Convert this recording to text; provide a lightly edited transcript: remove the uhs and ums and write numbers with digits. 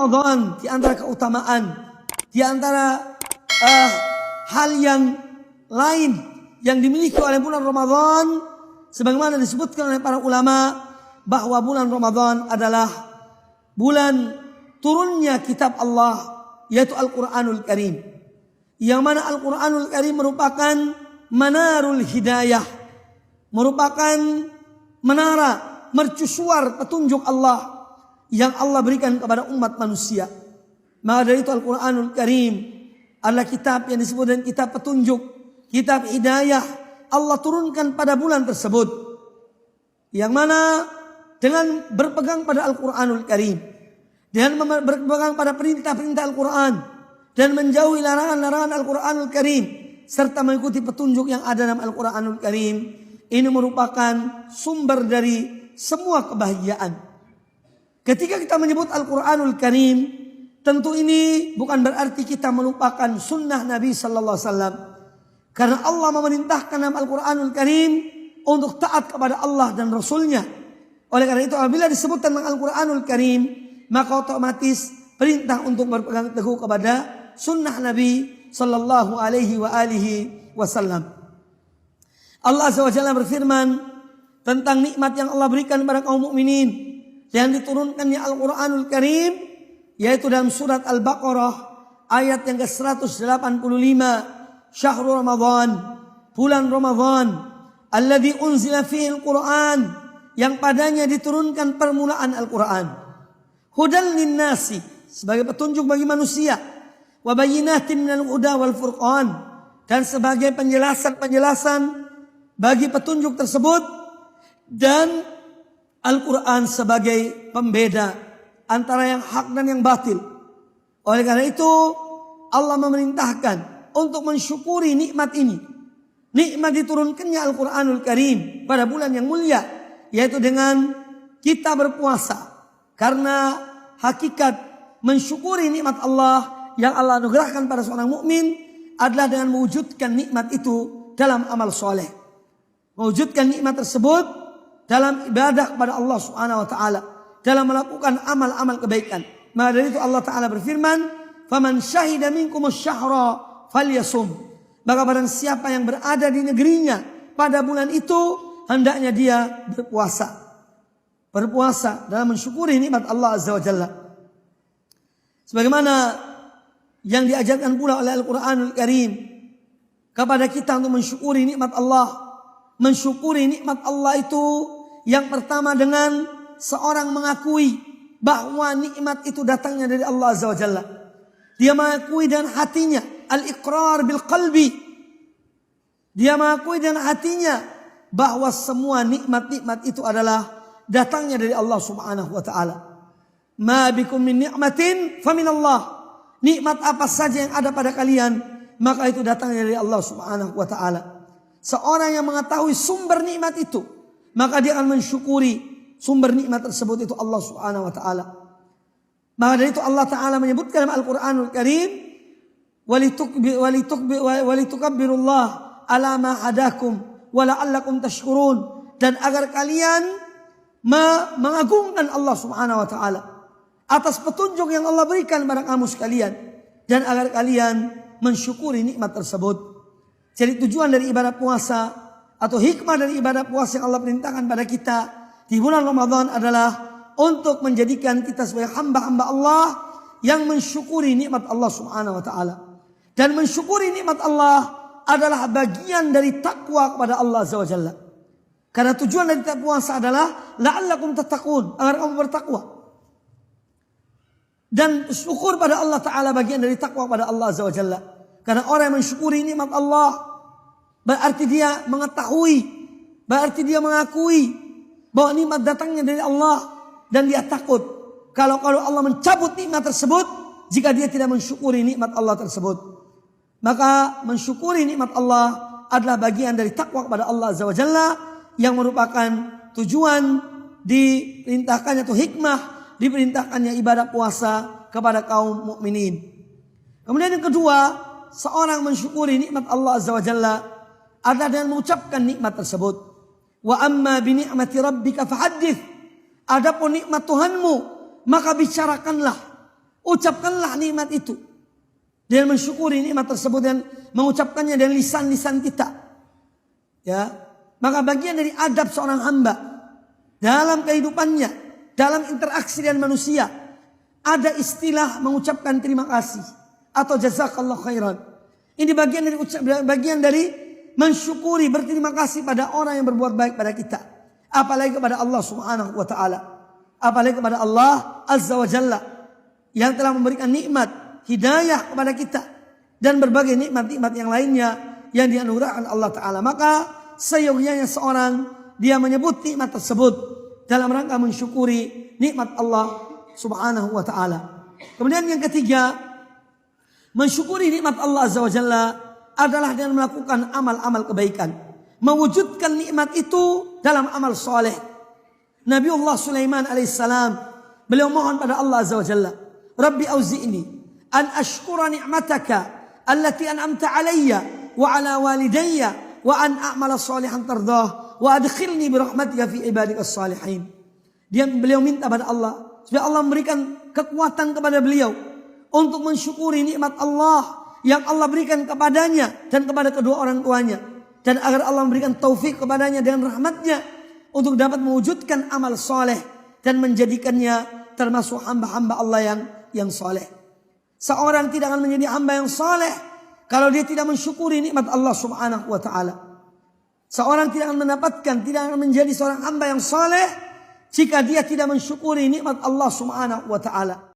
Ramadan, di antara keutamaan, di antara hal yang lain yang dimiliki oleh bulan Ramadan, sebagaimana disebutkan oleh para ulama, bahwa bulan Ramadan adalah bulan turunnya kitab Allah, yaitu Al-Quranul Karim. Yang mana Al-Quranul Karim merupakan manarul hidayah, merupakan menara mercusuar petunjuk Allah yang Allah berikan kepada umat manusia. Maka dari itu Al-Quranul Karim adalah kitab yang disebut dengan kitab petunjuk, kitab hidayah. Allah turunkan pada bulan tersebut, yang mana dengan berpegang pada Al-Quranul Karim, dengan berpegang pada perintah-perintah Al-Quran, dan menjauhi larangan-larangan Al-Quranul Karim, serta mengikuti petunjuk yang ada dalam Al-Quranul Karim, ini merupakan sumber dari semua kebahagiaan. Ketika kita menyebut Al-Quranul Karim, tentu ini bukan berarti kita melupakan sunnah Nabi Sallallahu Alaihi Wasallam, karena Allah memerintahkan dalam Al-Quranul Karim untuk taat kepada Allah dan Rasulnya. Oleh karena itu apabila disebut tentang Al-Quranul Karim, maka otomatis perintah untuk berpegang teguh kepada sunnah Nabi Sallallahu Alaihi Wasallam. Allah Azza wa Jalla berfirman tentang nikmat yang Allah berikan kepada kaum mukminin yang diturunkannya Al-Quranul Karim, yaitu dalam surat Al-Baqarah ayat yang ke-185, Syahrul Ramadan, bulan Ramadan, alladzi unzila fihi al-Quran, yang padanya diturunkan permulaan Al-Quran, hudan linnasi, sebagai petunjuk bagi manusia, wa bayyinatin minal huda wal furqan, dan sebagai penjelasan-penjelasan bagi petunjuk tersebut, dan Al-Quran sebagai pembeda antara yang hak dan yang batil. Oleh karena itu Allah memerintahkan untuk mensyukuri nikmat ini, nikmat diturunkannya Al-Quranul Karim pada bulan yang mulia, yaitu dengan kita berpuasa. Karena hakikat mensyukuri nikmat Allah yang Allah anugerahkan pada seorang mukmin adalah dengan mewujudkan nikmat itu dalam amal soleh, mewujudkan nikmat tersebut dalam ibadah kepada Allah Subhanahu wa taala, dalam melakukan amal-amal kebaikan. Maka dari itu Allah taala berfirman, "Faman syahida minkumus syahra falyasum." Maka barang siapa yang berada di negerinya pada bulan itu, hendaknya dia berpuasa. Berpuasa dalam mensyukuri nikmat Allah Azza wa Jalla. Sebagaimana yang diajarkan pula oleh Al-Quranul Karim kepada kita untuk mensyukuri nikmat Allah. Mensyukuri nikmat Allah itu yang pertama dengan seorang mengakui bahwa nikmat itu datangnya dari Allah Azza wa Jalla. Dia mengakui dengan hatinya, al-iqrar bil qalbi. Dia mengakui dengan hatinya bahwa semua nikmat-nikmat itu adalah datangnya dari Allah Subhanahu wa taala. Ma bikum min ni'matin faminallah. Nikmat apa saja yang ada pada kalian, maka itu datangnya dari Allah Subhanahu wa taala. Seorang yang mengetahui sumber nikmat itu, maka dia akan mensyukuri sumber nikmat tersebut itu Allah Subhanahu wa taala. Maka dari itu Allah taala menyebutkan dalam Al-Qur'anul Karim, walitukabbirullaha ala ma hadakum wala'allakum tashkurun, dan agar kalian mengagungkan Allah Subhanahu wa taala atas petunjuk yang Allah berikan kepada kamu sekalian, dan agar kalian mensyukuri nikmat tersebut. Jadi tujuan dari ibadah puasa atau hikmah dari ibadah puasa yang Allah perintahkan pada kita di bulan Ramadan adalah untuk menjadikan kita sebagai hamba-hamba Allah yang mensyukuri nikmat Allah Subhanahu wa taala. Dan mensyukuri nikmat Allah adalah bagian dari takwa kepada Allah Azza wa Jalla. Karena tujuan dari puasa adalah la'allakum tattaqun, agar kamu bertakwa. Dan syukur pada Allah Ta'ala bagian dari takwa pada Allah Azza wa Jalla. Karena orang yang mensyukuri nikmat Allah, berarti dia mengetahui, berarti dia mengakui bahwa nikmat datangnya dari Allah, dan dia takut kalau Allah mencabut nikmat tersebut jika dia tidak mensyukuri nikmat Allah tersebut. Maka mensyukuri nikmat Allah adalah bagian dari takwa kepada Allah Azza wa Jalla, yang merupakan tujuan diperintahkannya atau hikmah diperintahkannya ibadah puasa kepada kaum mukminin. Kemudian yang kedua, seorang mensyukuri nikmat Allah Azza wa Jalla adalah dengan mengucapkan nikmat tersebut. Wa amma bi ni'mati rabbika fahaddits. Adapun nikmat Tuhanmu, maka bicarakanlah Ucapkanlah nikmat itu dan mensyukuri nikmat tersebut dan mengucapkannya dengan lisan-lisan kita. Ya, maka bagian dari adab seorang hamba dalam kehidupannya, dalam interaksi dengan manusia, ada istilah mengucapkan terima kasih atau jazakallah khairan. Ini bagian dari mensyukuri, berterima kasih pada orang yang berbuat baik pada kita. Apalagi kepada Allah Subhanahu wa taala. Apalagi kepada Allah Azza wa Jalla yang telah memberikan nikmat hidayah kepada kita dan berbagai nikmat-nikmat yang lainnya yang dianugerahkan Allah taala. Maka seyogyanya seorang dia menyebut nikmat tersebut dalam rangka mensyukuri nikmat Allah Subhanahu wa taala. Kemudian yang ketiga, mensyukuri nikmat Allah Azza wa Jalla adalah dengan melakukan amal-amal kebaikan, mewujudkan nikmat itu dalam amal soleh. Nabiullah Sulaiman alaihissalam, beliau mohon pada Allah Azza wa Jalla, Rabbi auzi'ni an ashkura ni'mataka allati an'amta alayya wa ala walidayya wa an a'mala salihan tardah wa adkhilni birahmatika fi ibadikas salihin. Beliau minta pada Allah supaya Allah memberikan kekuatan kepada beliau untuk mensyukuri nikmat Allah yang Allah berikan kepadanya dan kepada kedua orang tuanya, dan agar Allah memberikan taufik kepadanya dengan rahmatnya untuk dapat mewujudkan amal soleh dan menjadikannya termasuk hamba-hamba Allah yang soleh. Seorang tidak akan menjadi hamba yang soleh kalau dia tidak mensyukuri nikmat Allah Subhanahu wa taala. Seorang tidak akan menjadi seorang hamba yang soleh jika dia tidak mensyukuri nikmat Allah Subhanahu wa taala.